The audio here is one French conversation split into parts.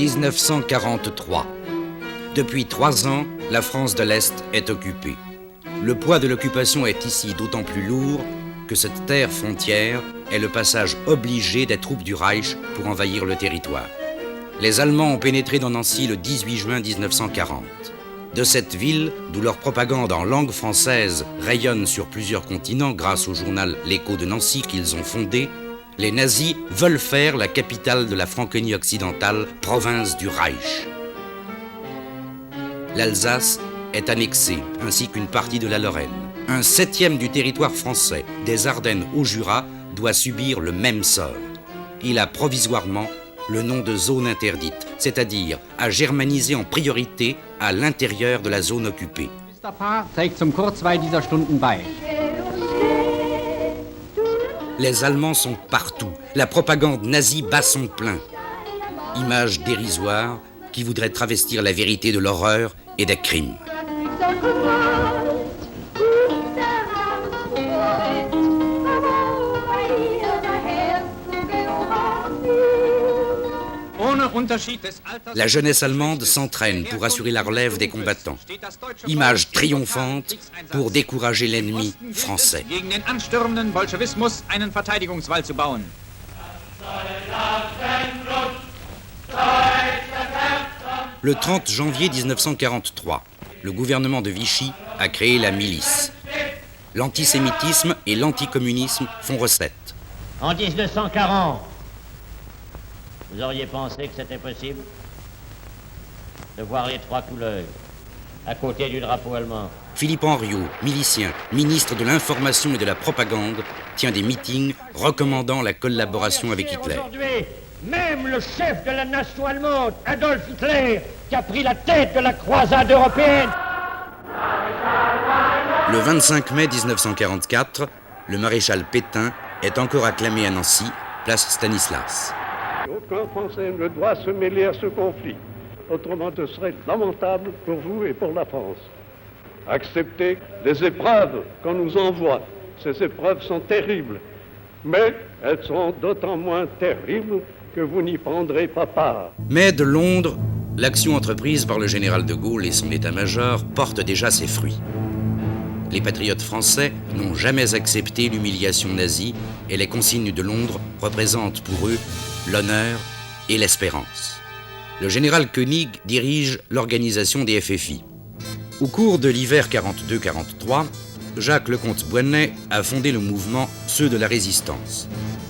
1943. Depuis 3 ans, la France de l'Est est occupée. Le poids de l'occupation est ici d'autant plus lourd que cette terre frontière est le passage obligé des troupes du Reich pour envahir le territoire. Les Allemands ont pénétré dans Nancy le 18 juin 1940. De cette ville, d'où leur propagande en langue française rayonne sur plusieurs continents grâce au journal L'Écho de Nancy qu'ils ont fondé, les nazis veulent faire la capitale de la Franconie occidentale, province du Reich. L'Alsace est annexée, ainsi qu'une partie de la Lorraine. Un 7e du territoire français, des Ardennes au Jura, doit subir le même sort. Il a provisoirement le nom de zone interdite, c'est-à-dire à germaniser en priorité à l'intérieur de la zone occupée. Les Allemands sont partout. La propagande nazie bat son plein. Image dérisoire qui voudrait travestir la vérité de l'horreur et des crimes. La jeunesse allemande s'entraîne pour assurer la relève des combattants. Image triomphante pour décourager l'ennemi français. Le 30 janvier 1943, le gouvernement de Vichy a créé la milice. L'antisémitisme et l'anticommunisme font recette. En 1940, vous auriez pensé que c'était possible de voir les 3 couleurs à côté du drapeau allemand. Philippe Henriot, milicien, ministre de l'Information et de la Propagande, tient des meetings recommandant la collaboration avec Hitler. Aujourd'hui, même le chef de la nation allemande, Adolf Hitler, qui a pris la tête de la croisade européenne. Le 25 mai 1944, le maréchal Pétain est encore acclamé à Nancy, place Stanislas. Aucun Français ne doit se mêler à ce conflit. Autrement, ce serait lamentable pour vous et pour la France. Acceptez les épreuves qu'on nous envoie. Ces épreuves sont terribles. Mais elles sont d'autant moins terribles que vous n'y prendrez pas part. Mais de Londres, l'action entreprise par le général de Gaulle et son état-major porte déjà ses fruits. Les patriotes français n'ont jamais accepté l'humiliation nazie et les consignes de Londres représentent pour eux l'honneur et l'espérance. Le général Koenig dirige l'organisation des FFI. Au cours de l'hiver 42-43, Jacques Lecomte-Boinay a fondé le mouvement Ceux de la Résistance.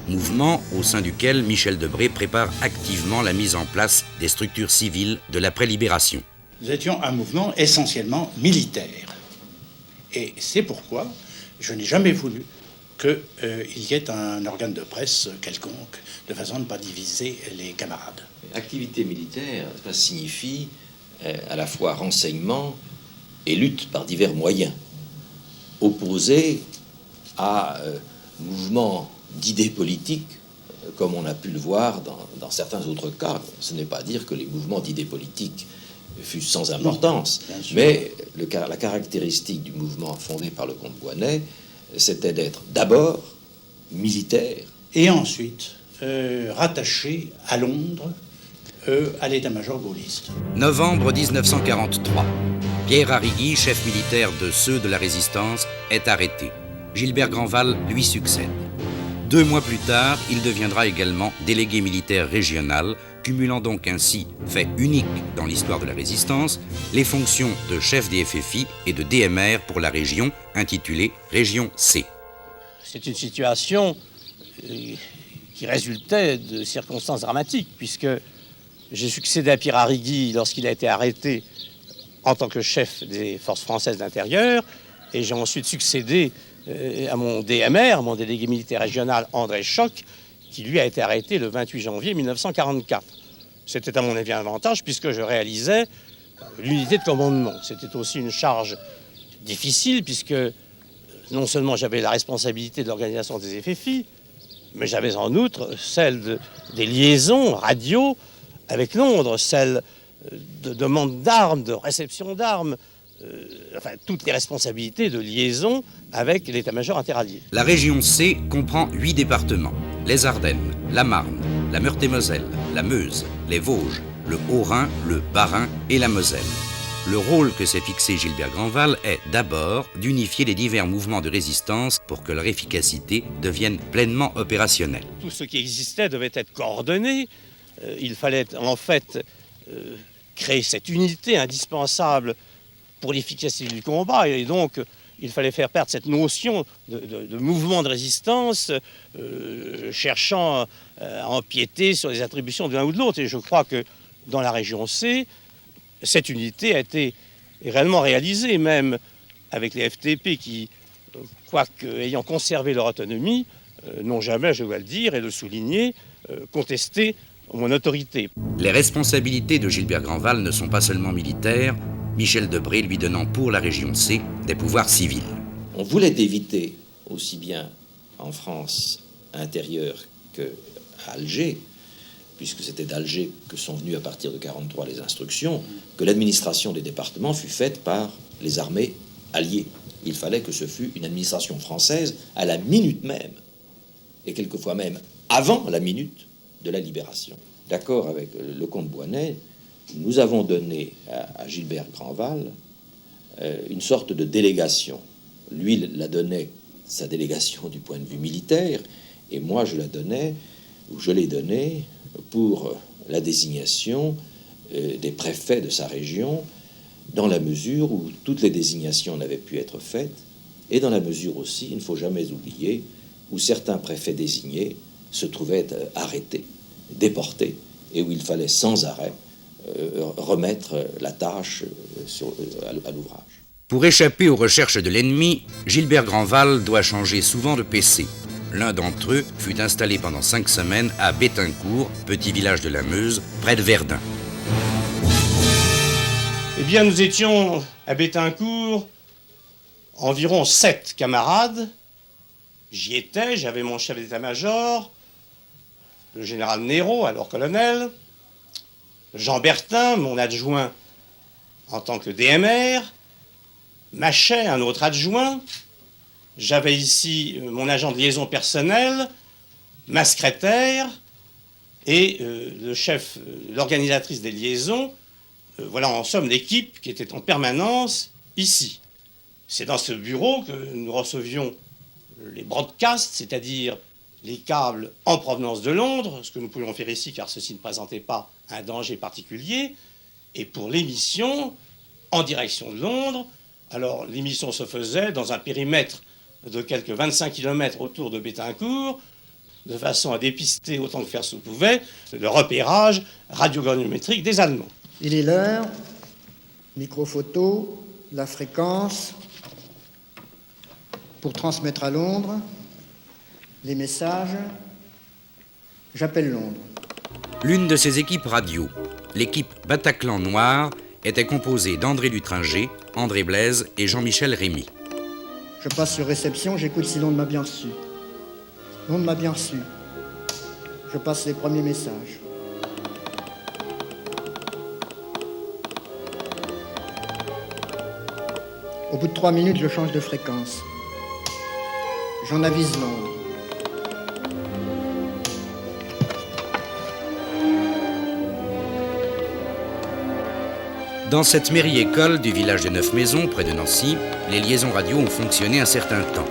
Mouvement au sein duquel Michel Debré prépare activement la mise en place des structures civiles de l'après-libération. Nous étions un mouvement essentiellement militaire. Et c'est pourquoi je n'ai jamais voulu qu'il y ait un organe de presse quelconque, de façon à ne pas diviser les camarades. Activité militaire, ça signifie à la fois renseignement et lutte par divers moyens, opposé à mouvements d'idées politiques, comme on a pu le voir dans certains autres cas. Ce n'est pas dire que les mouvements d'idées politiques fut sans importance, mais la caractéristique du mouvement fondé par le comte Boinay, c'était d'être d'abord militaire. Et ensuite, rattaché à Londres, à l'état-major gaulliste. Novembre 1943. Pierre Arrigui, chef militaire de Ceux de la Résistance, est arrêté. Gilbert Grandval lui succède. 2 mois plus tard, il deviendra également délégué militaire régional, cumulant donc ainsi, fait unique dans l'histoire de la résistance, les fonctions de chef des FFI et de DMR pour la région, intitulée Région C. C'est une situation qui résultait de circonstances dramatiques, puisque j'ai succédé à Pierre Arrigui lorsqu'il a été arrêté en tant que chef des forces françaises d'intérieur, et j'ai ensuite succédé à mon DMR, mon délégué militaire régional André Choc, qui lui a été arrêté le 28 janvier 1944. C'était à mon avis un avantage puisque je réalisais l'unité de commandement. C'était aussi une charge difficile puisque non seulement j'avais la responsabilité de l'organisation des FFI, mais j'avais en outre celle des liaisons radio avec Londres, celle de demande d'armes, de réception d'armes, enfin toutes les responsabilités de liaison avec l'état-major interallié. La région C comprend 8 départements. Les Ardennes, la Marne, la Meurthe-et-Moselle, la Meuse, les Vosges, le Haut-Rhin, le Bas-Rhin et la Moselle. Le rôle que s'est fixé Gilbert Grandval est d'abord d'unifier les divers mouvements de résistance pour que leur efficacité devienne pleinement opérationnelle. Tout ce qui existait devait être coordonné. Il fallait en fait créer cette unité indispensable pour l'efficacité du combat. Et donc, il fallait faire perdre cette notion de mouvement de résistance, cherchant à empiéter sur les attributions de l'un ou de l'autre. Et je crois que dans la région C, cette unité a été réellement réalisée, même avec les FTP qui, quoique ayant conservé leur autonomie, n'ont jamais, je dois le dire et le souligner, contesté mon autorité. Les responsabilités de Gilbert Grandval ne sont pas seulement militaires, Michel Debré lui donnant pour la région C des pouvoirs civils. On voulait éviter, aussi bien en France intérieure qu'à Alger, puisque c'était d'Alger que sont venues à partir de 1943 les instructions, que l'administration des départements fût faite par les armées alliées. Il fallait que ce fût une administration française à la minute même, et quelquefois même avant la minute de la libération. D'accord avec le comte Boisnet, nous avons donné à Gilbert Grandval une sorte de délégation. Lui la donnait, sa délégation du point de vue militaire, et moi je l'ai donnée pour la désignation des préfets de sa région, dans la mesure où toutes les désignations n'avaient pu être faites, et dans la mesure aussi, il ne faut jamais oublier, où certains préfets désignés se trouvaient arrêtés, déportés, et où il fallait sans arrêt remettre la tâche à l'ouvrage. Pour échapper aux recherches de l'ennemi, Gilbert Grandval doit changer souvent de PC. L'un d'entre eux fut installé pendant 5 semaines à Bettincourt, petit village de la Meuse, près de Verdun. Eh bien, nous étions à Bettincourt environ 7 camarades. J'y étais, j'avais mon chef d'état-major, le général Néraud, alors colonel, Jean Bertin, mon adjoint en tant que DMR, Machet, un autre adjoint. J'avais ici mon agent de liaison personnelle, ma secrétaire et le chef, l'organisatrice des liaisons. Voilà en somme l'équipe qui était en permanence ici. C'est dans ce bureau que nous recevions les broadcasts, c'est-à-dire les câbles en provenance de Londres, ce que nous pouvions faire ici car ceci ne présentait pas un danger particulier, et pour l'émission en direction de Londres. Alors l'émission se faisait dans un périmètre de quelques 25 km autour de Bettincourt, de façon à dépister autant que faire se pouvait le repérage radiogramétrique des Allemands. Il est l'heure, microphoto, la fréquence, pour transmettre à Londres les messages. J'appelle Londres. L'une de ces équipes radio, l'équipe Bataclan Noir, était composée d'André Lutringer, André Blaise et Jean-Michel Rémy. Je passe sur réception, j'écoute si Londres m'a bien reçu. Londres m'a bien reçu. Je passe les premiers messages. Au bout de 3 minutes, je change de fréquence. J'en avise Londres. Dans cette mairie-école du village de Neuf-Maisons, près de Nancy, les liaisons radio ont fonctionné un certain temps.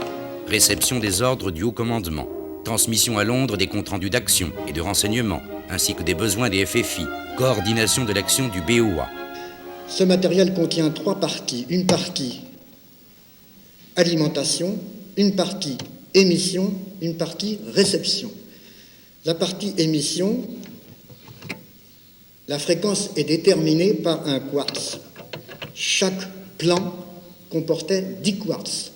Réception des ordres du haut commandement, transmission à Londres des comptes rendus d'action et de renseignements, ainsi que des besoins des FFI, coordination de l'action du BOA. Ce matériel contient 3 parties. Une partie alimentation, une partie émission, une partie réception. La partie émission, la fréquence est déterminée par un quartz. Chaque plan comportait 10 quartz.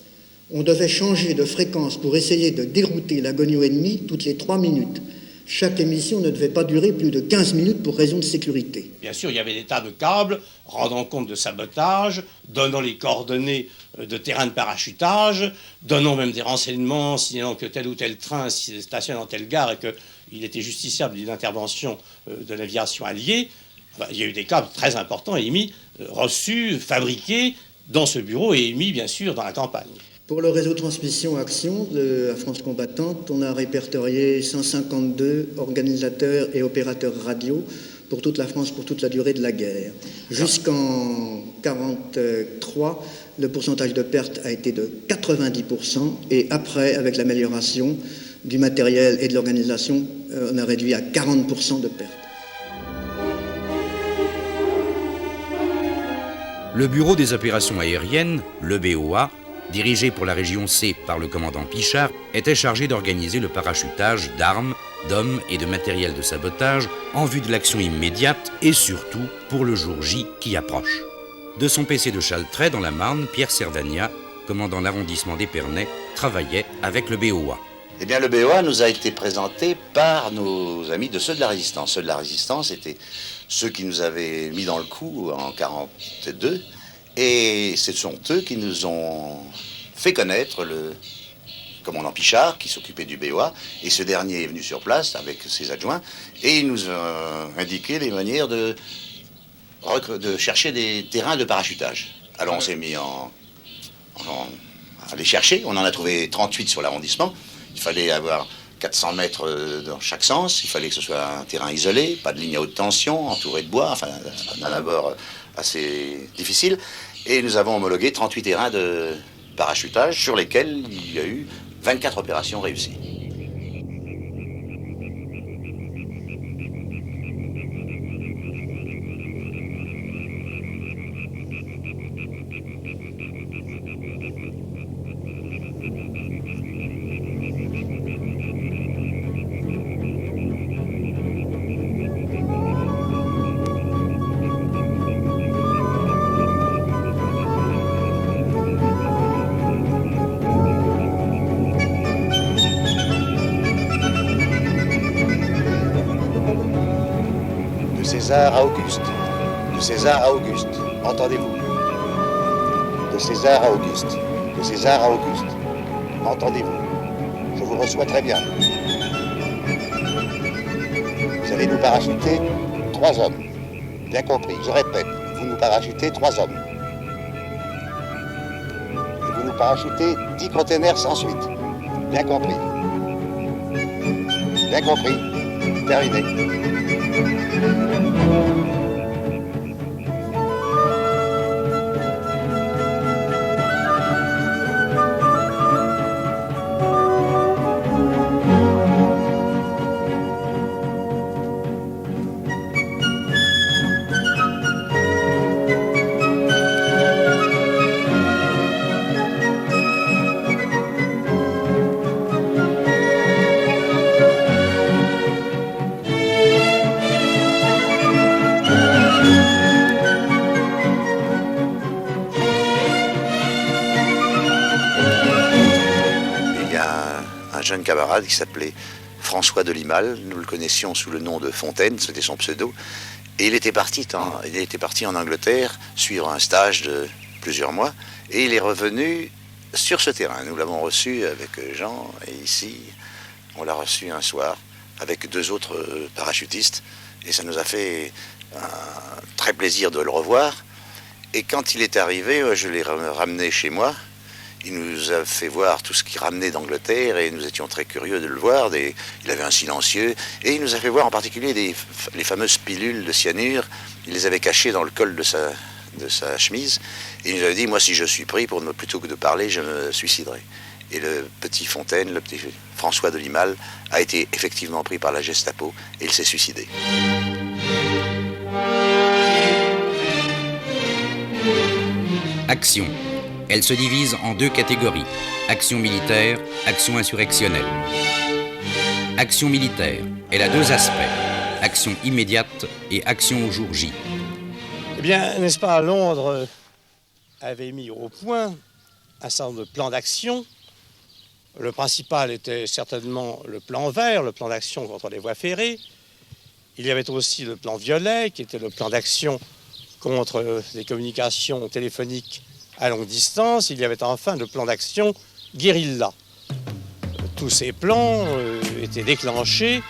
On devait changer de fréquence pour essayer de dérouter l'agonio ennemi toutes les 3 minutes. Chaque émission ne devait pas durer plus de 15 minutes pour raison de sécurité. Bien sûr, il y avait des tas de câbles rendant compte de sabotage, donnant les coordonnées de terrain de parachutage, donnant même des renseignements, signalant que tel ou tel train stationne dans telle gare et qu'il était justiciable d'une intervention de l'aviation alliée. Enfin, il y a eu des câbles très importants émis, reçus, fabriqués dans ce bureau et émis, bien sûr, dans la campagne. Pour le réseau transmission action de la France combattante, on a répertorié 152 organisateurs et opérateurs radio pour toute la France, pour toute la durée de la guerre. Jusqu'en 1943, le pourcentage de perte a été de 90%, et après, avec l'amélioration du matériel et de l'organisation, on a réduit à 40% de pertes. Le Bureau des opérations aériennes, le BOA, dirigé pour la région C par le commandant Pichard, était chargé d'organiser le parachutage d'armes, d'hommes et de matériel de sabotage en vue de l'action immédiate et surtout pour le jour J qui approche. De son PC de Chaltret dans la Marne, Pierre Servagna, commandant l'arrondissement d'Épernay, travaillait avec le BOA. Eh bien, le BOA nous a été présenté par nos amis de ceux de la Résistance. Ceux de la Résistance étaient ceux qui nous avaient mis dans le coup en 1942, et ce sont eux qui nous ont fait connaître le commandant Pichard, qui s'occupait du BOA, et ce dernier est venu sur place avec ses adjoints, et il nous a indiqué les manières de chercher des terrains de parachutage. Alors on s'est mis à les chercher, on en a trouvé 38 sur l'arrondissement. Il fallait avoir 400 mètres dans chaque sens, il fallait que ce soit un terrain isolé, pas de ligne à haute tension, entouré de bois, enfin un abord assez difficile. Et nous avons homologué 38 terrains de parachutage sur lesquels il y a eu 24 opérations réussies. César à Auguste. De César à Auguste. Entendez-vous? De César à Auguste. De César à Auguste. Entendez-vous? Je vous reçois très bien. Vous allez nous parachuter 3 hommes. Bien compris. Je répète, vous nous parachutez 3 hommes. Et vous nous parachutez 10 containers sans suite. Bien compris. Bien compris. Terminé. Jeune camarade qui s'appelait François de Limal, nous le connaissions sous le nom de Fontaine, c'était son pseudo, et il était parti en Angleterre suivre un stage de plusieurs mois, et il est revenu sur ce terrain. Nous l'avons reçu avec Jean, et ici, on l'a reçu un soir avec 2 autres parachutistes, et ça nous a fait un très plaisir de le revoir. Et quand il est arrivé, je l'ai ramené chez moi. Il nous a fait voir tout ce qu'il ramenait d'Angleterre et nous étions très curieux de le voir. Il avait un silencieux et il nous a fait voir en particulier les fameuses pilules de cyanure. Il les avait cachées dans le col de sa chemise et il nous a dit, moi si je suis pris, plutôt que de parler, je me suiciderai. Et le petit Fontaine, le petit François de Limal, a été effectivement pris par la Gestapo et il s'est suicidé. Action. Elle se divise en 2 catégories, action militaire, action insurrectionnelle. Action militaire, elle a 2 aspects, action immédiate et action au jour J. Eh bien, n'est-ce pas, Londres avait mis au point un certain nombre de plans d'action. Le principal était certainement le plan vert, le plan d'action contre les voies ferrées. Il y avait aussi le plan violet, qui était le plan d'action contre les communications téléphoniques à longue distance. Il y avait enfin le plan d'action guérilla. Tous ces plans étaient déclenchés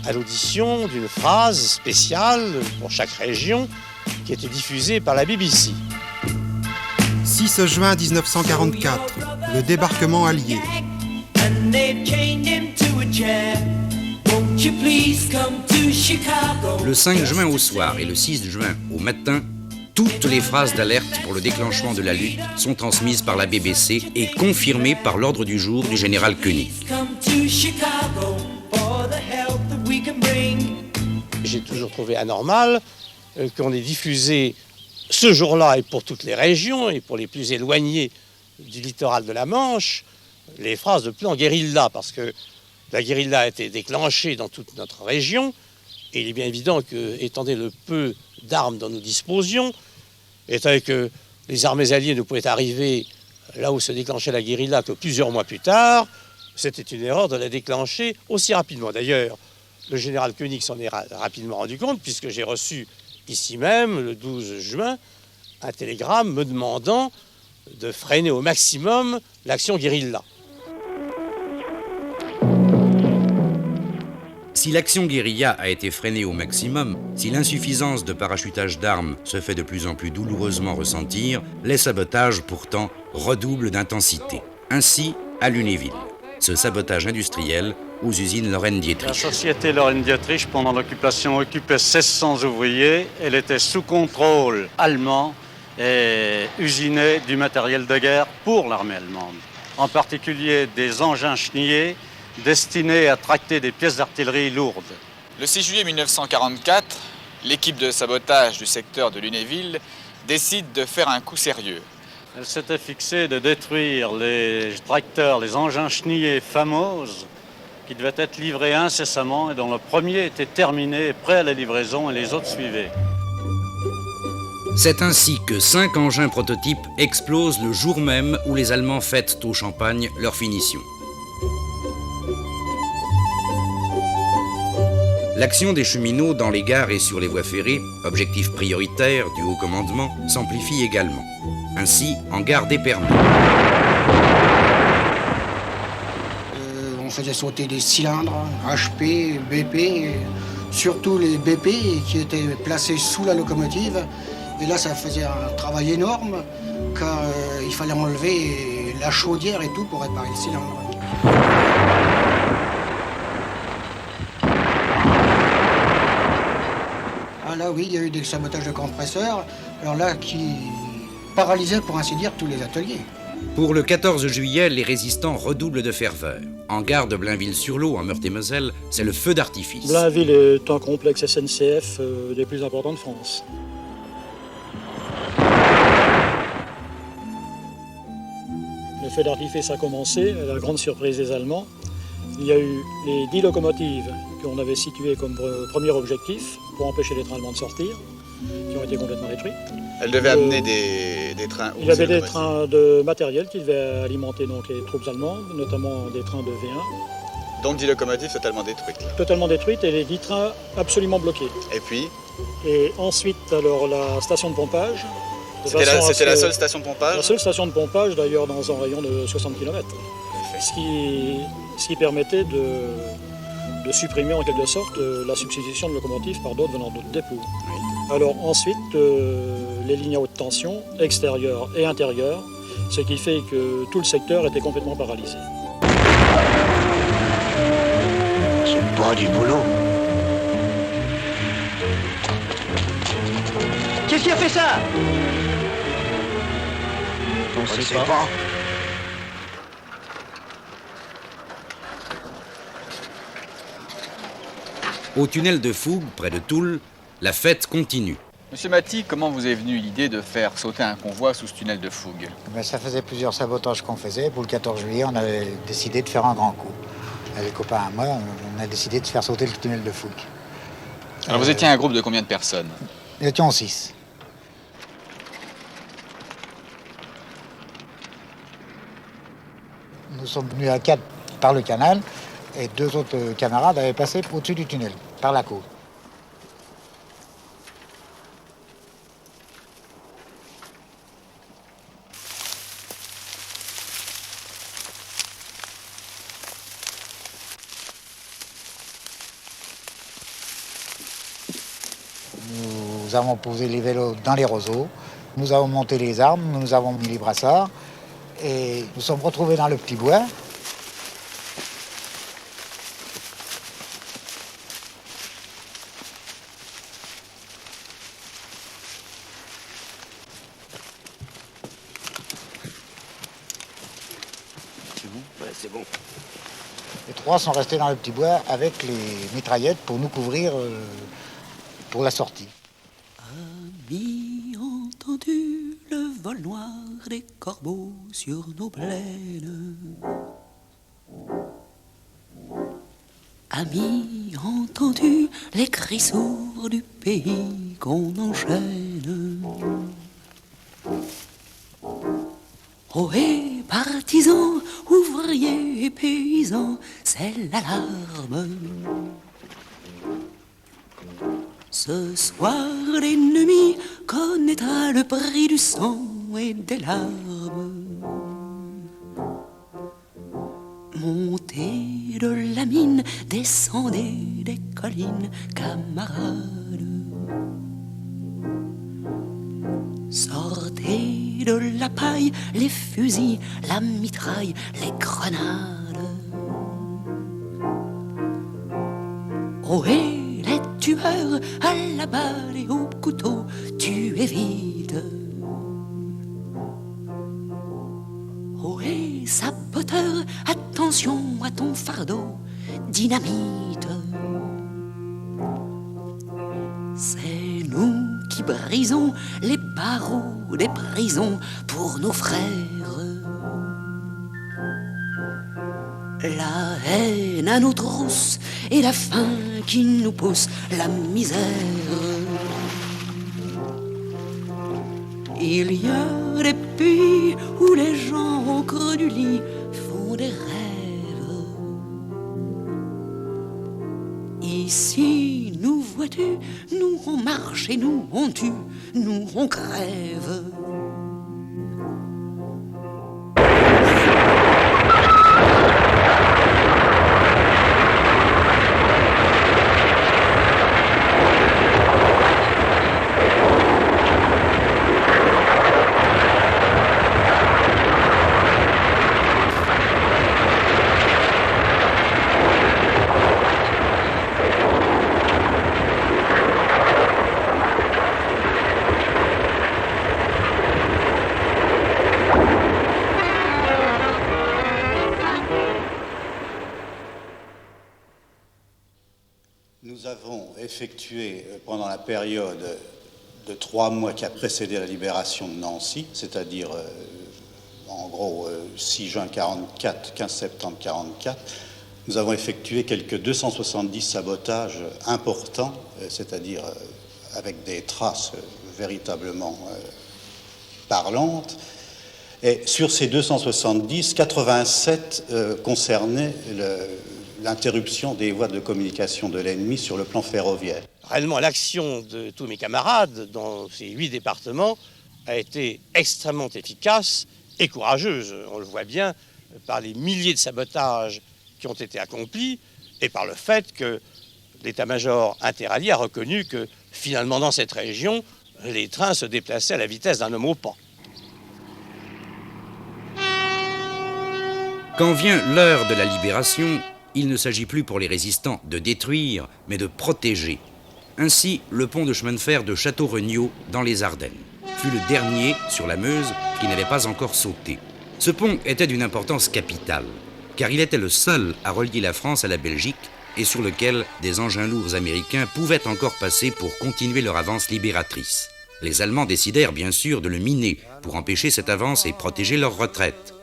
à l'audition d'une phrase spéciale pour chaque région qui était diffusée par la BBC. 6 juin 1944, le débarquement allié. Le 5 juin au soir et le 6 juin au matin, toutes les phrases d'alerte pour le déclenchement de la lutte sont transmises par la BBC et confirmées par l'ordre du jour du général Koenig. J'ai toujours trouvé anormal qu'on ait diffusé ce jour-là et pour toutes les régions et pour les plus éloignés du littoral de la Manche, les phrases de plan guérilla, parce que la guérilla a été déclenchée dans toute notre région et il est bien évident que, étant donné le peu d'armes dont nous disposions, étant donné que les armées alliées ne pouvaient arriver là où se déclenchait la guérilla que plusieurs mois plus tard, c'était une erreur de la déclencher aussi rapidement. D'ailleurs, le général Koenig s'en est rapidement rendu compte, puisque j'ai reçu ici même, le 12 juin, un télégramme me demandant de freiner au maximum l'action guérilla. Si l'action guérilla a été freinée au maximum, si l'insuffisance de parachutage d'armes se fait de plus en plus douloureusement ressentir, les sabotages pourtant redoublent d'intensité. Ainsi, à Lunéville, ce sabotage industriel aux usines Lorraine-Dietrich. La société Lorraine-Dietrich, pendant l'occupation, occupait 1600 ouvriers. Elle était sous contrôle allemand et usinait du matériel de guerre pour l'armée allemande. En particulier des engins chenillés destinés à tracter des pièces d'artillerie lourdes. Le 6 juillet 1944, l'équipe de sabotage du secteur de Lunéville décide de faire un coup sérieux. Elle s'était fixée de détruire les tracteurs, les engins chenillés Famose, qui devaient être livrés incessamment et dont le premier était terminé, prêt à la livraison, et les autres suivaient. C'est ainsi que 5 engins prototypes explosent le jour même où les Allemands fêtent au Champagne leur finition. L'action des cheminots dans les gares et sur les voies ferrées, objectif prioritaire du haut commandement, s'amplifie également. Ainsi, en gare d'Épernay. On faisait sauter des cylindres HP, BP, et surtout les BP qui étaient placés sous la locomotive. Et là, ça faisait un travail énorme car il fallait enlever la chaudière et tout pour réparer le cylindre. Ah là, oui, il y a eu des sabotages de compresseurs, alors là, qui paralysaient, pour ainsi dire, tous les ateliers. Pour le 14 juillet, les résistants redoublent de ferveur. En gare de Blainville-sur-Lot, en Meurthe-et-Moselle, c'est le feu d'artifice. Blainville est un complexe SNCF des plus importants de France. Le feu d'artifice a commencé, à la grande surprise des Allemands. Il y a eu les 10 locomotives qu'on avait situées comme premier objectif pour empêcher les trains allemands de sortir, qui ont été complètement détruits. Elle devait amener des trains. Il y avait des trains de matériel qui devaient alimenter donc les troupes allemandes, notamment des trains de V1. Donc 10 locomotives totalement détruites. Totalement détruites et les 10 trains absolument bloqués. Et puis Et ensuite, alors, la station de pompage. C'était la seule station de pompage? La seule station de pompage, d'ailleurs, dans un rayon de 60 km. Ce qui permettait de supprimer en quelque sorte la substitution de locomotives par d'autres venant d'autres dépôts. Oui. Alors ensuite, les lignes à haute tension, extérieures et intérieures, ce qui fait que tout le secteur était complètement paralysé. C'est pas du boulot. Qu'est-ce qui a fait ça? On ne sait pas. Au tunnel de Fougue, près de Toul, la fête continue. Monsieur Maty, comment vous est venue l'idée de faire sauter un convoi sous ce tunnel de Fougue? Ça faisait plusieurs sabotages qu'on faisait. Pour le 14 juillet, on avait décidé de faire un grand coup. Les copains et moi, on a décidé de faire sauter le tunnel de Fougue. Alors vous étiez un groupe de combien de personnes? Nous étions 6. Nous sommes venus à 4 par le canal et 2 autres camarades avaient passé au-dessus du tunnel, par la côte. Nous avons posé les vélos dans les roseaux, nous avons monté les armes, nous avons mis les brassards et nous sommes retrouvés dans le petit bois. Ouais, c'est bon. Les 3 sont restés dans le petit bois avec les mitraillettes pour nous couvrir pour la sortie. Amis, entendu le vol noir des corbeaux sur nos plaines. Amis, entendu les cris sourds du pays qu'on enchaîne. Ohé, partisans, ouvriers et paysans, c'est l'alarme. Ce soir, l'ennemi connaîtra le prix du sang et des larmes. Montez de la mine, descendez des collines, camarades. Sortez de la paille, les fusils, la mitraille, les grenades. Ohé, les tueurs, à la balle et au couteau, tuez vite. Ohé, saboteur, attention à ton fardeau, dynamite. C'est nous qui brisons les barreaux des prisons pour nos frères. La haine à nos trousses et la faim qui nous pousse la misère. Il y a des pays où les gens au creux du lit font des rêves. Ici, nous vois-tu, nous on marche et nous on tue, nous on crève. Nous avons effectué pendant la période de 3 mois qui a précédé la libération de Nancy, c'est-à-dire en gros 6 juin 1944, 15 septembre 1944, nous avons effectué quelques 270 sabotages importants, c'est-à-dire avec des traces véritablement parlantes. Et sur ces 270, 87 concernaient l'interruption des voies de communication de l'ennemi sur le plan ferroviaire. Réellement, l'action de tous mes camarades dans ces 8 départements a été extrêmement efficace et courageuse. On le voit bien par les milliers de sabotages qui ont été accomplis et par le fait que l'état-major interallié a reconnu que finalement dans cette région, les trains se déplaçaient à la vitesse d'un homme au pas. Quand vient l'heure de la libération, il ne s'agit plus pour les résistants de détruire, mais de protéger. Ainsi, le pont de chemin de fer de Château-Regnault, dans les Ardennes, fut le dernier sur la Meuse qui n'avait pas encore sauté. Ce pont était d'une importance capitale, car il était le seul à relier la France à la Belgique et sur lequel des engins lourds américains pouvaient encore passer pour continuer leur avance libératrice. Les Allemands décidèrent bien sûr de le miner pour empêcher cette avance et protéger leur retraite.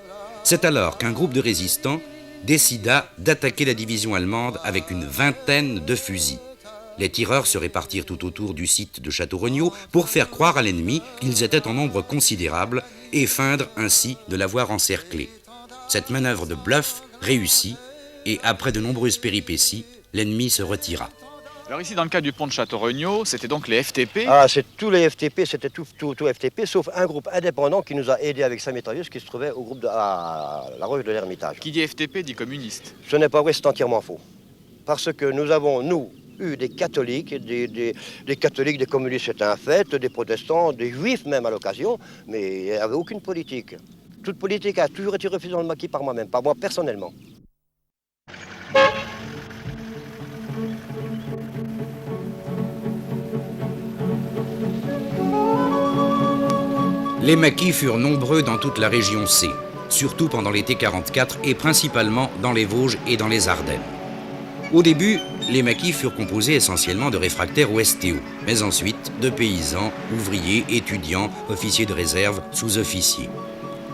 C'est alors qu'un groupe de résistants décida d'attaquer la division allemande avec une vingtaine de fusils. Les tireurs se répartirent tout autour du site de Château-Regnault pour faire croire à l'ennemi qu'ils étaient en nombre considérable et feindre ainsi de l'avoir encerclé. Cette manœuvre de bluff réussit et après de nombreuses péripéties, l'ennemi se retira. Alors ici, dans le cas du pont de Château-Regnault, c'était donc les FTP. Ah, c'est tous les FTP, c'était tout FTP, sauf un groupe indépendant qui nous a aidés avec sa mitrailleuse qui se trouvait au groupe à la Roche de l'Ermitage. Qui dit FTP dit communiste. Ce n'est pas vrai, c'est entièrement faux. Parce que nous avons, nous, eu des catholiques, des catholiques, des communistes, c'était un fait, des protestants, des juifs même à l'occasion, mais il n'y avait aucune politique. Toute politique a toujours été refusée dans le maquis par moi-même, par moi personnellement. Les maquis furent nombreux dans toute la région C. surtout pendant l'été 44 et principalement dans les Vosges et dans les Ardennes. Au début, les maquis furent composés essentiellement de réfractaires au STO, mais ensuite de paysans, ouvriers, étudiants, officiers de réserve, sous-officiers.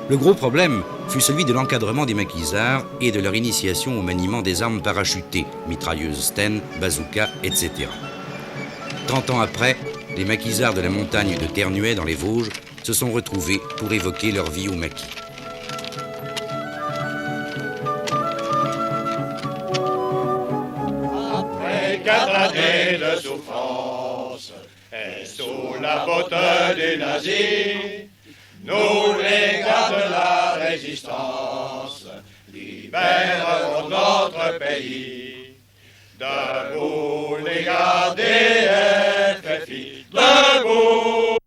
Le gros problème fut celui de l'encadrement des maquisards et de leur initiation au maniement des armes parachutées, mitrailleuses Sten, bazooka, etc. 30 ans après, les maquisards de la montagne de Ternuet dans les Vosges se sont retrouvés pour évoquer leur vie au maquis. Après 4 années de souffrance et sous la botte des nazis, nous, les gars de la résistance, libérerons notre pays. Debout, les gars des FFI, debout.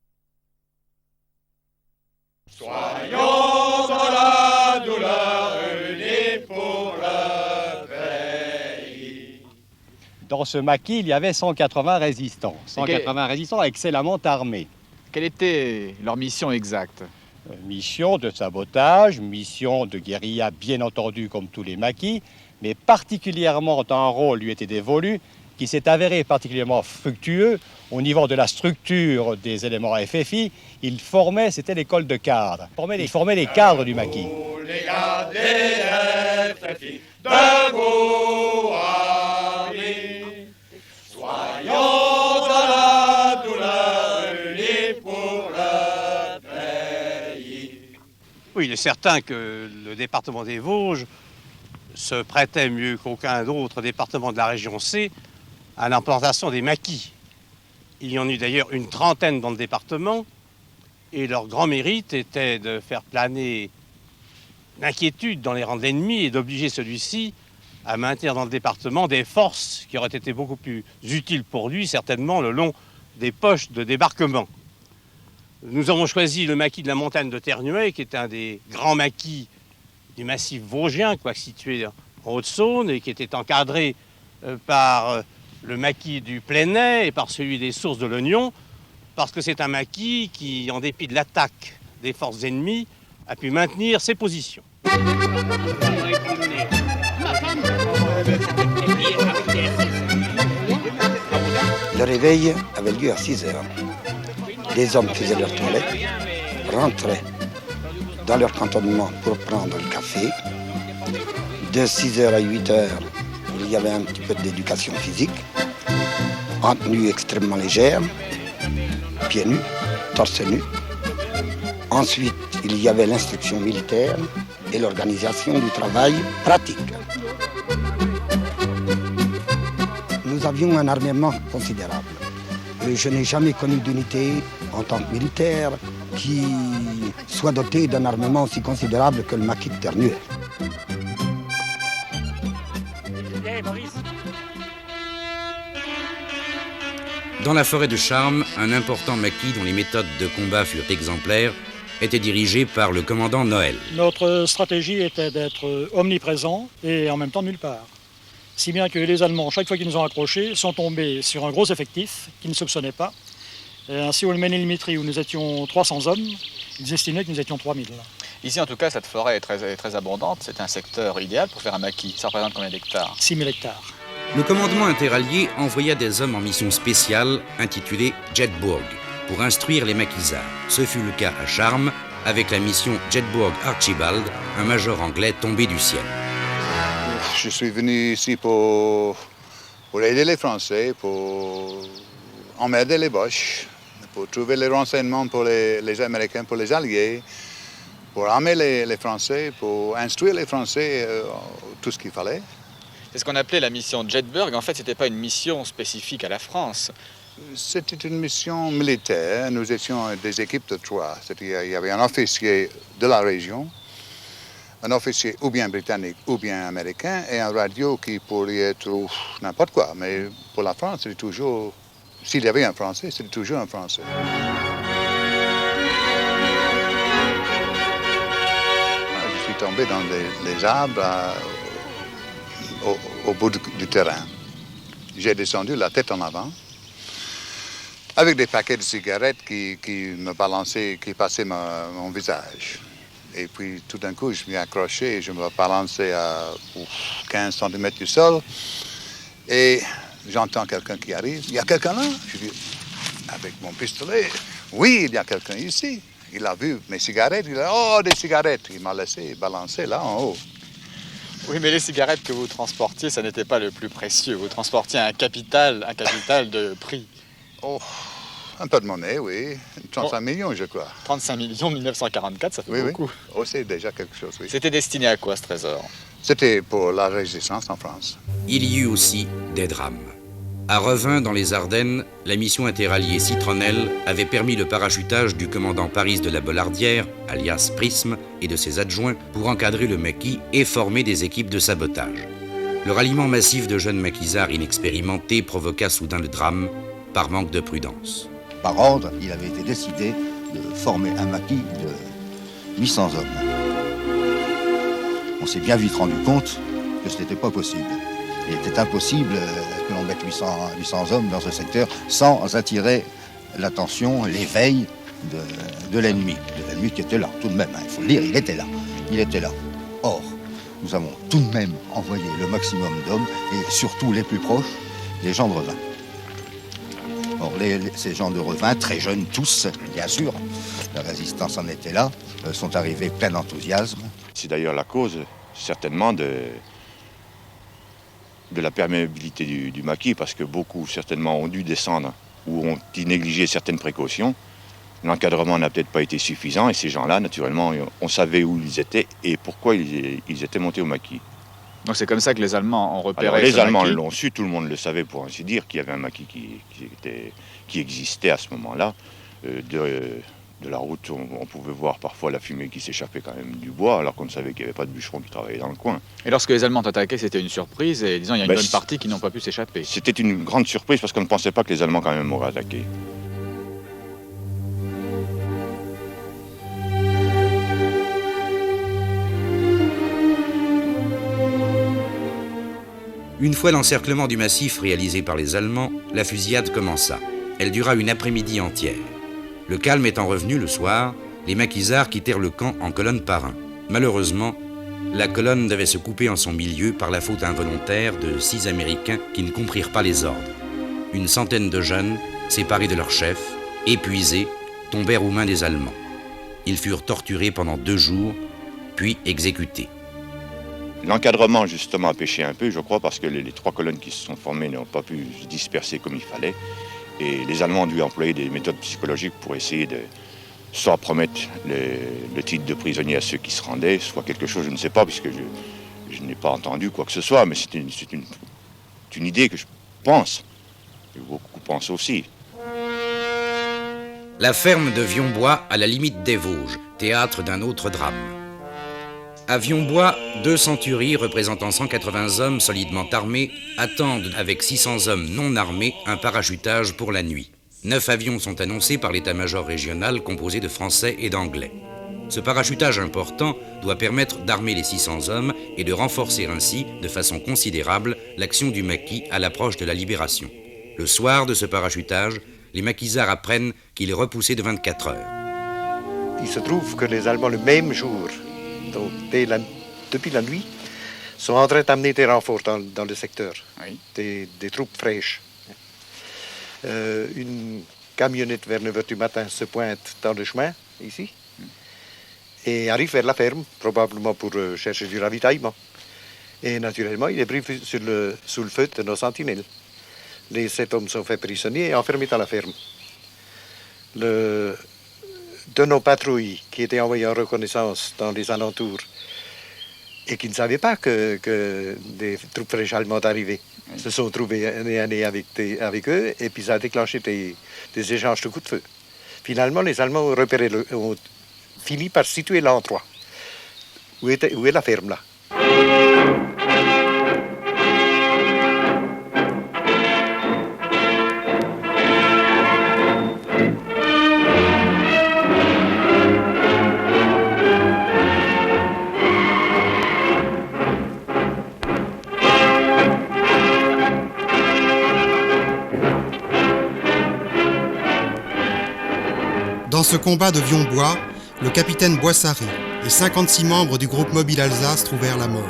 Soyons dans la douleur unis pour le pays. Dans ce maquis, il y avait 180 résistants. 180 résistants excellemment armés. Quelle était leur mission exacte? Mission de sabotage, mission de guérilla, bien entendu, comme tous les maquis, mais particulièrement un rôle lui était dévolu qui s'est avéré particulièrement fructueux au niveau de la structure des éléments FFI. Il formait, c'était l'école de cadres. Il formait les cadres du maquis. Les gars des FFI, debout, amis, soyons dans la douleur unis pour le pays. Oui, il est certain que le département des Vosges se prêtait mieux qu'aucun autre département de la région C à l'implantation des maquis. Il y en eut d'ailleurs une trentaine dans le département, et leur grand mérite était de faire planer l'inquiétude dans les rangs de l'ennemi et d'obliger celui-ci à maintenir dans le département des forces qui auraient été beaucoup plus utiles pour lui, certainement le long des poches de débarquement. Nous avons choisi le maquis de la montagne de Ternuet, qui est un des grands maquis du massif vosgien, situé en Haute-Saône, et qui était encadré par le maquis du Plénay et par celui des sources de l'Oignon, parce que c'est un maquis qui, en dépit de l'attaque des forces ennemies, a pu maintenir ses positions. Le réveil avait lieu à 6 heures. Les hommes faisaient leur toilette, rentraient dans leur cantonnement pour prendre le café. De 6 heures à 8 heures, il y avait un petit peu d'éducation physique, en tenue extrêmement légère, pieds nus, torse nu. Ensuite, il y avait l'instruction militaire et l'organisation du travail pratique. Nous avions un armement considérable. Je n'ai jamais connu d'unité en tant que militaire qui soit dotée d'un armement aussi considérable que le maquis de Ternuet. Dans la forêt de Charmes, un important maquis dont les méthodes de combat furent exemplaires était dirigé par le commandant Noël. Notre stratégie était d'être omniprésent et en même temps nulle part. Si bien que les Allemands, chaque fois qu'ils nous ont accrochés, sont tombés sur un gros effectif qu'ils ne soupçonnaient pas. Et ainsi, au Ménilmitri, où nous étions 300 hommes, ils estimaient que nous étions 3000. Ici, en tout cas, cette forêt est très abondante. C'est un secteur idéal pour faire un maquis. Ça représente combien d'hectares? 6000 hectares. Le commandement interallié envoya des hommes en mission spéciale intitulée Jedburgh pour instruire les maquisards. Ce fut le cas à Charmes avec la mission Jedburgh Archibald, un major anglais tombé du ciel. Je suis venu ici pour aider les Français, pour emmerder les Boches, pour trouver les renseignements pour les Américains, pour les Alliés, pour armer les Français, pour instruire les Français tout ce qu'il fallait. C'est ce qu'on appelait la mission Jedburgh. En fait, ce n'était pas une mission spécifique à la France. C'était une mission militaire. Nous étions des équipes de 3. Il y avait un officier de la région, un officier ou bien britannique ou bien américain, et un radio qui pourrait être n'importe quoi. Mais pour la France, c'était toujours... S'il y avait un Français, c'était toujours un Français. Je suis tombé dans les arbres au bout du terrain. J'ai descendu la tête en avant, avec des paquets de cigarettes qui me balançaient, qui passaient mon visage. Et puis, tout d'un coup, je m'y ai accroché et je me balançais à 15 cm du sol. Et j'entends quelqu'un qui arrive. Il y a quelqu'un là? Je dis, avec mon pistolet, oui, il y a quelqu'un ici. Il a vu mes cigarettes, il a dit, oh, des cigarettes. Il m'a laissé balancer là en haut. Oui, mais les cigarettes que vous transportiez, ça n'était pas le plus précieux. Vous transportiez un capital de prix. Oh, un peu de monnaie, oui. 35 millions, je crois. 35 millions en 1944, ça fait beaucoup. Oui. Oh, c'est déjà quelque chose, oui. C'était destiné à quoi, ce trésor? C'était pour la résistance en France. Il y eut aussi des drames. À Revin, dans les Ardennes, la mission interalliée Citronnelle avait permis le parachutage du commandant Paris de la Bollardière, alias Prisme, et de ses adjoints pour encadrer le maquis et former des équipes de sabotage. Le ralliement massif de jeunes maquisards inexpérimentés provoqua soudain le drame par manque de prudence. Par ordre, il avait été décidé de former un maquis de 800 hommes. On s'est bien vite rendu compte que ce n'était pas possible. Il était impossible que l'on mette 800 hommes dans ce secteur sans attirer l'attention, l'éveil de l'ennemi. De l'ennemi qui était là, tout de même, il faut le dire, il était là. Il était là. Or, nous avons tout de même envoyé le maximum d'hommes, et surtout les plus proches, les gens de Revin. Or, ces gens de Revin, très jeunes tous, bien sûr, la résistance en était là, sont arrivés plein d'enthousiasme. C'est d'ailleurs la cause, certainement, de la perméabilité du maquis, parce que beaucoup, certainement, ont dû descendre ou ont négligé certaines précautions. L'encadrement n'a peut-être pas été suffisant, et ces gens-là, naturellement, on savait où ils étaient et pourquoi ils étaient montés au maquis. Donc c'est comme ça que les Allemands ont repéré. Alors, les Allemands l'ont su, tout le monde le savait, pour ainsi dire, qu'il y avait un maquis qui existait à ce moment-là. De la route, on pouvait voir parfois la fumée qui s'échappait quand même du bois, alors qu'on ne savait qu'il n'y avait pas de bûcherons qui travaillaient dans le coin. Et lorsque les Allemands ont attaqué, c'était une surprise, et disons, il y a une bonne partie qui n'ont pas pu s'échapper. C'était une grande surprise, parce qu'on ne pensait pas que les Allemands quand même auraient attaqué. Une fois l'encerclement du massif réalisé par les Allemands, la fusillade commença. Elle dura une après-midi entière. Le calme étant revenu le soir, les maquisards quittèrent le camp en colonne par un. Malheureusement, la colonne devait se couper en son milieu par la faute involontaire de 6 Américains qui ne comprirent pas les ordres. Une centaine de jeunes, séparés de leur chef, épuisés, tombèrent aux mains des Allemands. Ils furent torturés pendant 2 jours, puis exécutés. L'encadrement, justement, a péché un peu, je crois, parce que les 3 colonnes qui se sont formées n'ont pas pu se disperser comme il fallait. Et les Allemands ont dû employer des méthodes psychologiques pour essayer de soit promettre le titre de prisonnier à ceux qui se rendaient, soit quelque chose, je ne sais pas, puisque je n'ai pas entendu quoi que ce soit, mais c'est une idée que je pense, et beaucoup pensent aussi. La ferme de Vionbois, à la limite des Vosges, théâtre d'un autre drame. À Vionbois, 2 centuries représentant 180 hommes solidement armés attendent avec 600 hommes non armés un parachutage pour la nuit. 9 avions sont annoncés par l'état-major régional composé de Français et d'Anglais. Ce parachutage important doit permettre d'armer les 600 hommes et de renforcer ainsi, de façon considérable, l'action du maquis à l'approche de la libération. Le soir de ce parachutage, les maquisards apprennent qu'il est repoussé de 24 heures. Il se trouve que les Allemands, le même jour, donc depuis la nuit, sont en train d'amener des renforts dans le secteur, oui. des troupes fraîches. Une camionnette vers 9h du matin se pointe dans le chemin, ici, et arrive vers la ferme, probablement pour chercher du ravitaillement. Et naturellement, il est pris sous le feu de nos sentinelles. Les 7 hommes sont faits prisonniers et enfermés dans la ferme. De nos patrouilles qui étaient envoyées en reconnaissance dans les alentours et qui ne savaient pas que des troupes fraîches allemandes arrivaient, se sont trouvés nez à nez avec eux, et puis ça a déclenché des échanges de coups de feu. Finalement, les Allemands ont fini par situer l'endroit où est la ferme là. Dans ce combat de Vionbois, le capitaine Boissary et 56 membres du groupe mobile Alsace trouvèrent la mort.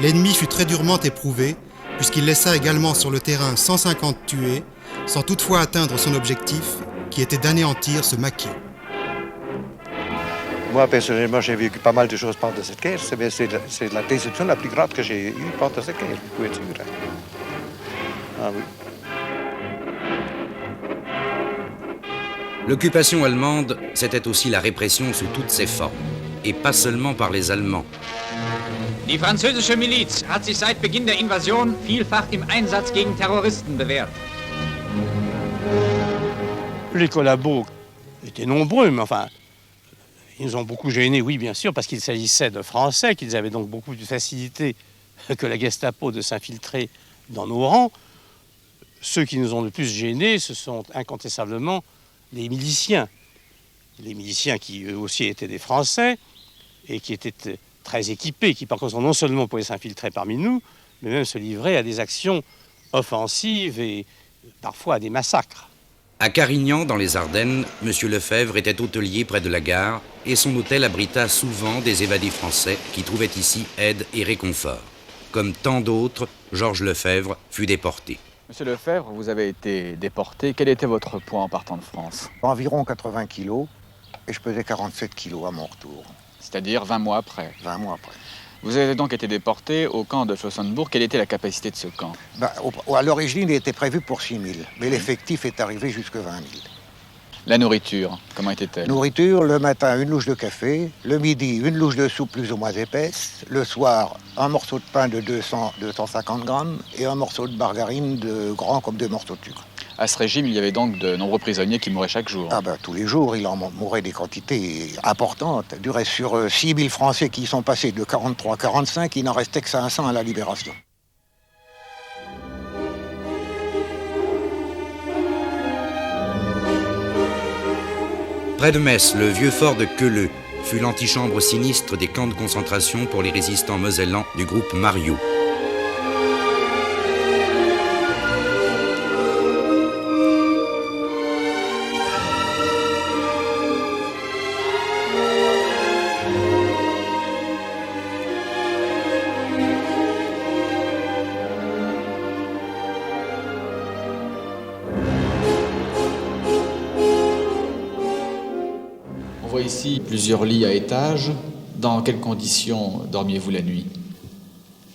L'ennemi fut très durement éprouvé, puisqu'il laissa également sur le terrain 150 tués, sans toutefois atteindre son objectif, qui était d'anéantir ce maquis. Moi, personnellement, j'ai vécu pas mal de choses pendant cette guerre. C'est la déception la plus grave que j'ai eue pendant cette guerre, vous pouvez être sûr. Ah oui. L'occupation allemande, c'était aussi la répression sous toutes ses formes, et pas seulement par les Allemands. Die französische Miliz hat sich seit Beginn der Invasion vielfach im Einsatz gegen Terroristen bewährt. Les collabos étaient nombreux, mais enfin, ils nous ont beaucoup gênés, oui, bien sûr, parce qu'il s'agissait de Français, qu'ils avaient donc beaucoup de facilité que la Gestapo de s'infiltrer dans nos rangs. Ceux qui nous ont le plus gênés, ce sont incontestablement les miliciens. Les miliciens qui, eux aussi, étaient des Français et qui étaient très équipés, qui, par contre, non seulement pouvaient s'infiltrer parmi nous, mais même se livrer à des actions offensives et parfois à des massacres. À Carignan, dans les Ardennes, M. Lefebvre était hôtelier près de la gare et son hôtel abrita souvent des évadés français qui trouvaient ici aide et réconfort. Comme tant d'autres, Georges Lefebvre fut déporté. Monsieur Lefebvre, vous avez été déporté. Quel était votre poids en partant de France? Environ 80 kilos, et je pesais 47 kilos à mon retour. C'est-à-dire 20 mois après? 20 mois après. Vous avez donc été déporté au camp de Flossenbourg. Quelle était la capacité de ce camp? À l'origine, il était prévu pour 6 000, mais l'effectif est arrivé jusqu'à 20 000. La nourriture, comment était-elle? Nourriture, le matin, une louche de café, le midi, une louche de soupe plus ou moins épaisse, le soir, un morceau de pain de 250 grammes et un morceau de margarine de grand comme 2 morceaux de sucre. À ce régime, il y avait donc de nombreux prisonniers qui mouraient chaque jour. Ah ben, tous les jours, il en mourait des quantités importantes. Du reste, sur 6 000 Français qui sont passés de 43 à 45, il n'en restait que 500 à la Libération. Près de Metz, le vieux fort de Queuleux fut l'antichambre sinistre des camps de concentration pour les résistants mosellans du groupe Mariot. On voit ici plusieurs lits à étages. Dans quelles conditions dormiez-vous la nuit?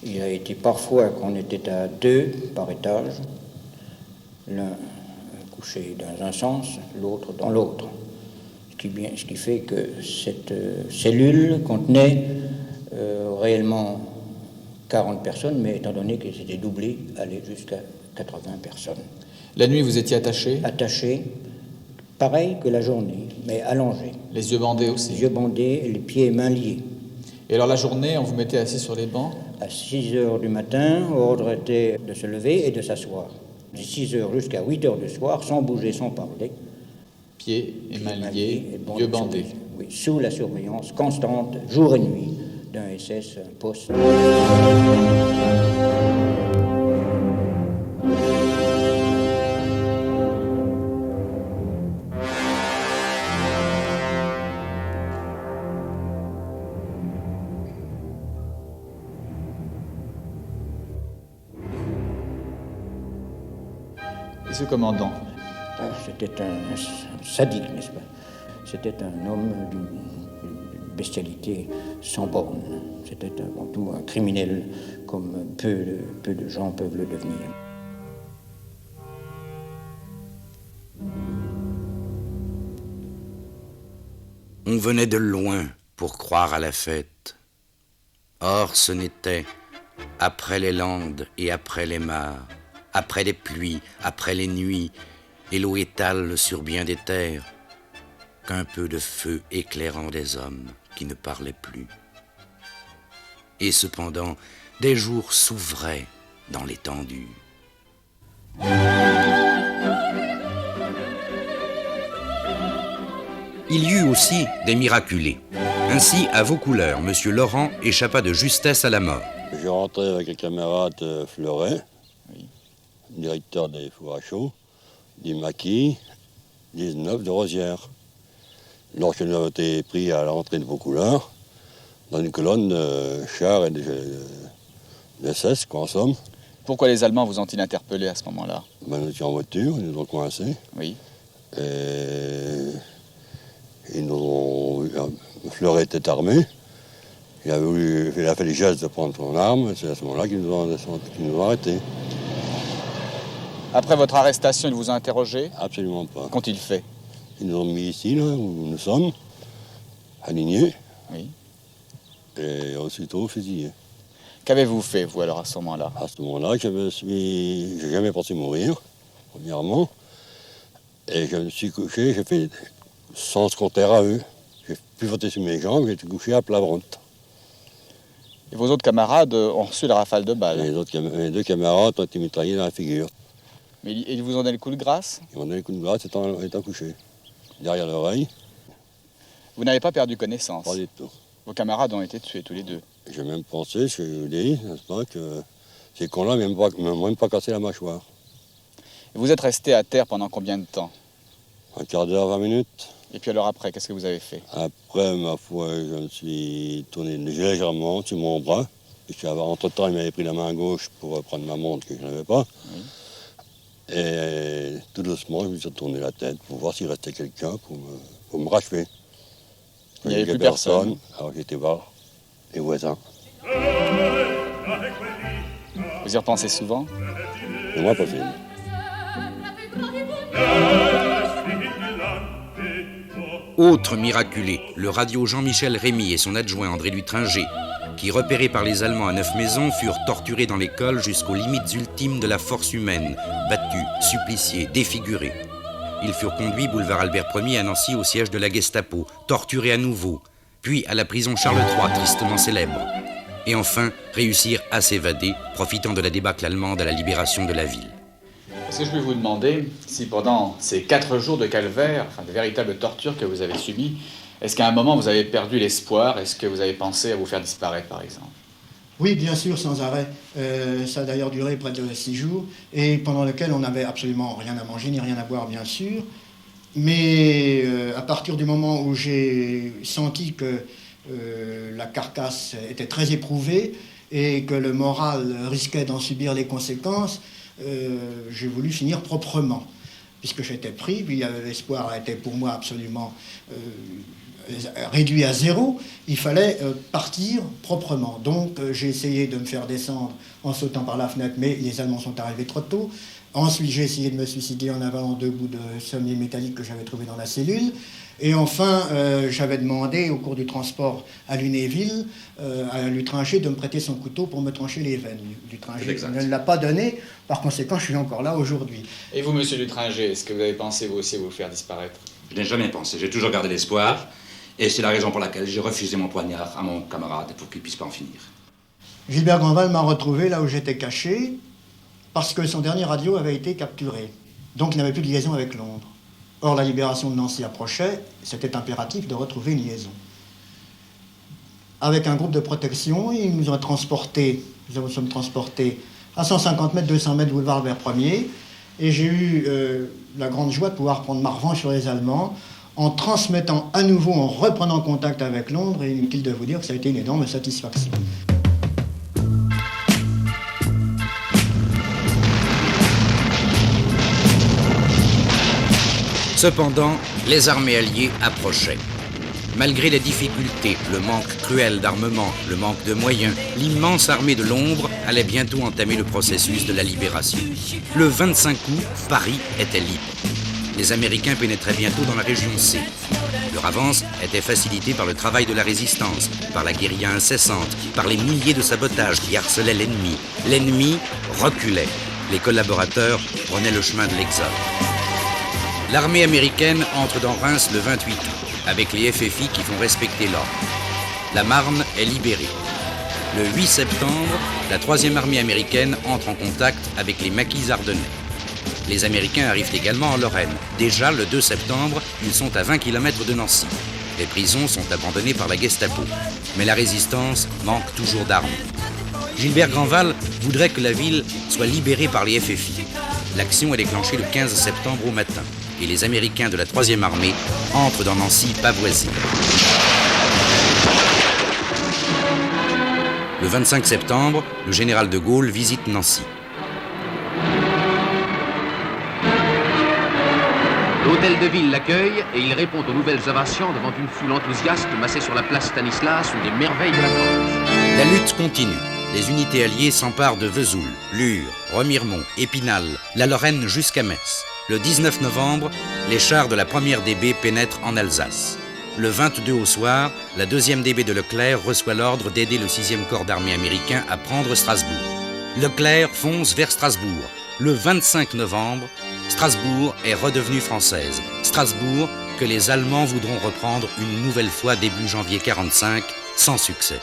Il a été parfois qu'on était à 2 par étage, l'un couché dans un sens, l'autre dans l'autre. Ce qui fait que cette cellule contenait réellement 40 personnes, mais étant donné que c'était doublé, allait jusqu'à 80 personnes. La nuit, vous étiez attaché? Attaché, pareil que la journée, mais allongé. Les yeux bandés aussi? Les yeux bandés, les pieds et mains liés. Et alors la journée, on vous mettait assis sur les bancs? À 6 heures du matin, l'ordre était de se lever et de s'asseoir. De 6 heures jusqu'à 8 heures du soir, sans bouger, sans parler. Pieds et mains liés, yeux bandés. Oui, sous la surveillance constante, jour et nuit, d'un SS, un poste. Et ce commandant? C'était un sadique, n'est-ce pas? C'était un homme d'une bestialité sans borne. C'était avant tout un criminel, comme peu de gens peuvent le devenir. On venait de loin pour croire à la fête. Or, ce n'était, après les landes et après les mares, après les pluies, après les nuits, et l'eau étale sur bien des terres, qu'un peu de feu éclairant des hommes qui ne parlaient plus. Et cependant, des jours s'ouvraient dans l'étendue. Il y eut aussi des miraculés. Ainsi, à Vaucouleurs, M. Laurent échappa de justesse à la mort. Je rentrais avec un camarade Fleuret, directeur des fours à chaud, du maquis 19 de Rosières. lorsque nous avons été pris à l'entrée de Vaucouleurs, dans une colonne de chars et de SS, quoi, en somme. Pourquoi les Allemands vous ont-ils interpellé à ce moment-là? Nous étions en voiture, ils nous ont coincés. Oui. Et ils nous ont... Fleuret était armé. Il a fait les gestes de prendre son arme. C'est à ce moment-là qu'ils nous ont arrêtés. Après votre arrestation, ils vous ont interrogé? Absolument pas. Qu'ont-ils fait? Ils nous ont mis ici, là, où nous sommes, alignés. Oui. Et aussitôt fusillés. Qu'avez-vous fait, vous, alors, à ce moment-là? À ce moment-là, j'ai jamais pensé mourir, premièrement. Et je me suis couché, j'ai fait sens contraire à eux. J'ai pivoté sur mes jambes, j'ai été couché à plat ventre. Et vos autres camarades ont reçu la rafale de balles? Les deux camarades ont été mitraillés dans la figure. Mais ils vous ont donné le coup de grâce? Ils m'ont donné le coup de grâce étant couché, derrière l'oreille. Vous n'avez pas perdu connaissance? Pas du tout. Vos camarades ont été tués tous les deux? J'ai même pensé, je vous dis, n'est-ce pas, que ces cons-là m'ont même pas cassé la mâchoire. Et vous êtes resté à terre pendant combien de temps? Un quart d'heure, 20 minutes. Et puis alors après, qu'est-ce que vous avez fait? Après, ma foi, je me suis tourné légèrement sur mon bras. Entre-temps, il m'avait pris la main gauche pour prendre ma montre que je n'avais pas. Oui. Et tout doucement, je me suis tourné la tête pour voir s'il restait quelqu'un pour me rachever. Il n'y avait plus personne. Alors j'ai été voir les voisins. Vous y repensez souvent? C'est moins possible. Autre miraculé, le radio Jean-Michel Rémy et son adjoint André Lutringer, qui, repérés par les Allemands à Neufmaison, furent torturés dans l'école jusqu'aux limites ultimes de la force humaine, battus, suppliciés, défigurés. Ils furent conduits boulevard Albert Ier à Nancy au siège de la Gestapo, torturés à nouveau, puis à la prison Charles III, tristement célèbre. Et enfin, réussir à s'évader, profitant de la débâcle allemande à la libération de la ville. Est-ce que je peux vous demander si pendant ces 4 jours de calvaire, enfin de véritables tortures que vous avez subies, est-ce qu'à un moment vous avez perdu l'espoir? Est-ce que vous avez pensé à vous faire disparaître, par exemple? Oui, bien sûr, sans arrêt. Ça a d'ailleurs duré près de 6 jours, et pendant lequel on n'avait absolument rien à manger ni rien à boire, bien sûr. Mais à partir du moment où j'ai senti que la carcasse était très éprouvée et que le moral risquait d'en subir les conséquences, j'ai voulu finir proprement. Puisque j'étais pris, puis l'espoir était pour moi absolument réduit à zéro, il fallait partir proprement. Donc j'ai essayé de me faire descendre en sautant par la fenêtre, mais les Allemands sont arrivés trop tôt. Ensuite, j'ai essayé de me suicider en avalant 2 bouts de sommier métallique que j'avais trouvé dans la cellule. Et enfin, j'avais demandé au cours du transport à Lunéville, à Lutringer, de me prêter son couteau pour me trancher les veines. Lutringer ne l'a pas donné, par conséquent, je suis encore là aujourd'hui. Et vous, monsieur Lutringer, est-ce que vous avez pensé, vous aussi, à vous faire disparaître? Je n'ai jamais pensé, j'ai toujours gardé l'espoir, et c'est la raison pour laquelle j'ai refusé mon poignard à mon camarade pour qu'il puisse pas en finir. Gilbert Grandval m'a retrouvé là où j'étais caché, parce que son dernier radio avait été capturé. Donc il n'avait plus de liaison avec Londres. Or, la libération de Nancy approchait, c'était impératif de retrouver une liaison. Avec un groupe de protection, ils nous sommes transportés à 150 mètres, 200 mètres boulevard Albert Ier, et j'ai eu la grande joie de pouvoir prendre ma revanche sur les Allemands en transmettant à nouveau, en reprenant contact avec Londres, et inutile de vous dire que ça a été une énorme satisfaction. Cependant, les armées alliées approchaient. Malgré les difficultés, le manque cruel d'armement, le manque de moyens, l'immense armée de l'ombre allait bientôt entamer le processus de la libération. Le 25 août, Paris était libre. Les Américains pénétraient bientôt dans la région C. Leur avance était facilitée par le travail de la résistance, par la guérilla incessante, par les milliers de sabotages qui harcelaient l'ennemi. L'ennemi reculait. Les collaborateurs prenaient le chemin de l'exode. L'armée américaine entre dans Reims le 28 août, avec les FFI qui font respecter l'ordre. La Marne est libérée. Le 8 septembre, la 3e armée américaine entre en contact avec les maquis ardennais. Les Américains arrivent également en Lorraine. Déjà, le 2 septembre, ils sont à 20 km de Nancy. Les prisons sont abandonnées par la Gestapo. Mais la résistance manque toujours d'armes. Gilbert Grandval voudrait que la ville soit libérée par les FFI. L'action est déclenchée le 15 septembre au matin. et les Américains de la 3e armée entrent dans Nancy pavoisée. Le 25 septembre, le général de Gaulle visite Nancy. L'hôtel de ville l'accueille et il répond aux nouvelles ovations devant une foule enthousiaste massée sur la place Stanislas où des merveilles de la France. La lutte continue. Les unités alliées s'emparent de Vesoul, Lure, Remiremont, Épinal, la Lorraine jusqu'à Metz. Le 19 novembre, les chars de la 1er DB pénètrent en Alsace. Le 22 au soir, la 2e DB de Leclerc reçoit l'ordre d'aider le 6e corps d'armée américain à prendre Strasbourg. Leclerc fonce vers Strasbourg. Le 25 novembre, Strasbourg est redevenue française. Strasbourg que les Allemands voudront reprendre une nouvelle fois début janvier 1945, sans succès.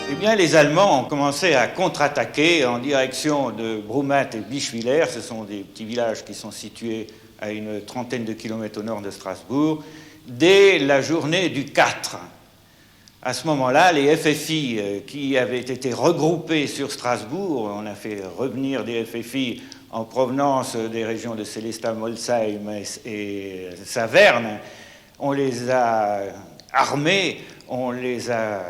Eh bien, les Allemands ont commencé à contre-attaquer en direction de Brumath et Bischwiller. Ce sont des petits villages qui sont situés à une trentaine de kilomètres au nord de Strasbourg, dès la journée du 4. À ce moment-là, les FFI qui avaient été regroupés sur Strasbourg, on a fait revenir des FFI en provenance des régions de Sélestat, Molsheim et Saverne, on les a armés, on les a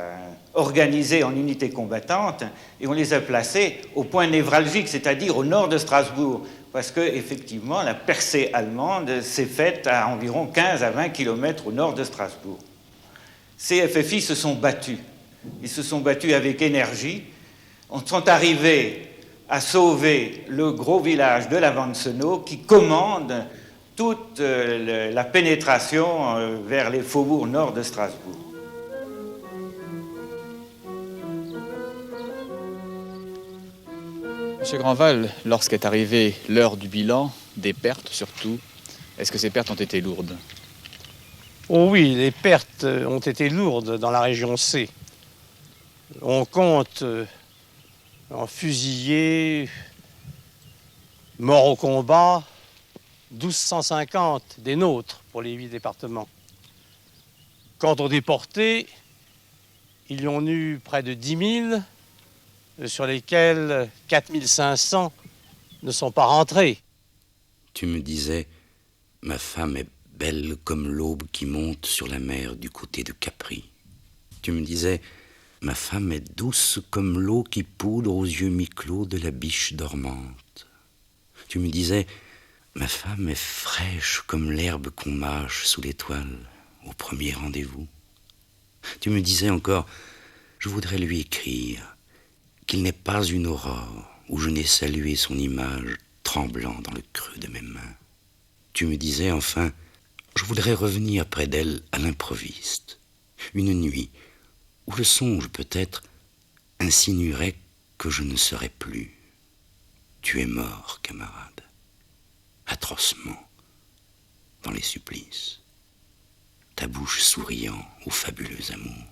organisés en unités combattantes et on les a placés au point névralgique, c'est-à-dire au nord de Strasbourg, parce qu'effectivement, la percée allemande s'est faite à environ 15 à 20 km au nord de Strasbourg. Ces FFI se sont battus. Ils se sont battus avec énergie. On sont arrivés à sauver le gros village de la Vansenau qui commande toute la pénétration vers les faubourgs nord de Strasbourg. Monsieur Grandval, lorsqu'est arrivée l'heure du bilan, des pertes surtout, est-ce que ces pertes ont été lourdes? Oh oui, les pertes ont été lourdes dans la région C. On compte en fusillés, morts au combat, 1250 des nôtres pour les 8 départements. Quant aux déportés, ils y ont eu près de 10 000, sur lesquels 4500 ne sont pas rentrés. Tu me disais, ma femme est belle comme l'aube qui monte sur la mer du côté de Capri. Tu me disais, ma femme est douce comme l'eau qui poudre aux yeux mi-clos de la biche dormante. Tu me disais, ma femme est fraîche comme l'herbe qu'on mâche sous l'étoile au premier rendez-vous. Tu me disais encore, je voudrais lui écrire qu'il n'est pas une aurore où je n'ai salué son image tremblant dans le creux de mes mains. Tu me disais enfin, je voudrais revenir près d'elle à l'improviste, une nuit où le songe peut-être insinuerait que je ne serai plus. Tu es mort, camarade, atrocement, dans les supplices, ta bouche souriant au fabuleux amour.